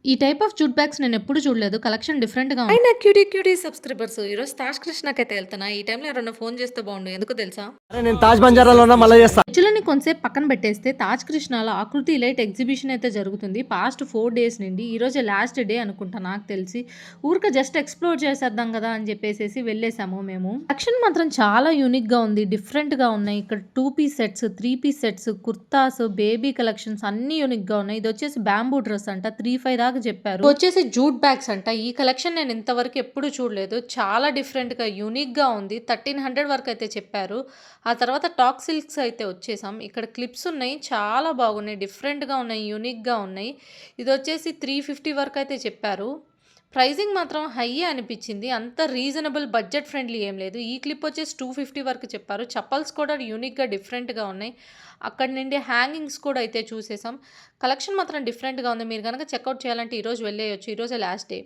ఈ type of jute bags నేనెప్పుడు చూడలేదు. కలెక్షన్ డిఫరెంట్‌గా ఉంది. అయినా క్యూటీ క్యూటీ సబ్స్క్రైబర్స్ ఈరోజు తాజ్ కృష్ణకైతే వెళ్తున్నా. ఈ టైంలో ఎవరైనా ఫోన్ చేస్తే బాగుండు. ఎందుకో తెలుసా? అరే నేను తాజ్ బంజారాలో ఉన్నా మళ్ళీ చేస్తా. ఎడ్జ్‌లని కొంసేపు పక్కన పెట్టేస్తే తాజ్ కృష్ణాలో ఆకృతి లైట్ ఎగ్జిబిషన్ అయితే జరుగుతుంది. పాస్ట్ 4 డేస్ నుండి. ఈరోజే లాస్ట్ డే అనుకుంటా నాకు తెలిసి. ఊరికే జస్ట్ ఎక్స్‌ప్లోర్ చేసేద్దాం కదా అని చెప్పేసేసి వెళ్ళేసాము మేము. కలెక్షన్ మాత్రం చాలా యూనిక్‌గా ఉంది. డిఫరెంట్‌గా ఉన్నాయి. ఇక్కడ 2 piece sets, 3 piece sets, kurtas, baby collections అన్నీ యూనిక్‌గా ఉన్నాయి. ఇదొచ్చేసి బ్యాంబూ డ్రెస్ అంట. 3,500 దాకా చెప్పారు. వచ్చేసి జూట్ బ్యాగ్స్ అంట. ఈ కలెక్షన్ నేను ఇంతవరకు ఎప్పుడు చూడలేదు. చాలా డిఫరెంట్‌గా, యూనిక్‌గా ఉంది. 1300 వరకు అయితే చెప్పారు. ఆ తర్వాత టాక్ సిల్క్స్ అయితే వచ్చేసాం. ఇక్కడ క్లిప్స్ ఉన్నాయి. చాలా బాగున్నాయి. డిఫరెంట్‌గా ఉన్నాయి. యూనిక్‌గా ఉన్నాయి. ఇదొచ్చేసి 350 వరకు అయితే చెప్పారు. ప్రైజింగ్ మాత్రం హైయే అనిపించింది. అంత రీజనబుల్ బడ్జెట్ ఫ్రెండ్లీ ఏం లేదు. ఈ క్లిప్ వచ్చేసి 250 వరకు చెప్పారు. చప్పల్స్ కూడా యూనిక్‌గా డిఫరెంట్‌గా ఉన్నాయి. అక్కడి నుండి హ్యాంగింగ్స్ కూడా అయితే చూసేసాం. కలెక్షన్ మాత్రం డిఫరెంట్‌గా ఉంది. మీరు గనక చెక్‌ఔట్ చేయాలంటే ఈరోజు వెళ్ళేయొచ్చు. ఈరోజే లాస్ట్ డే.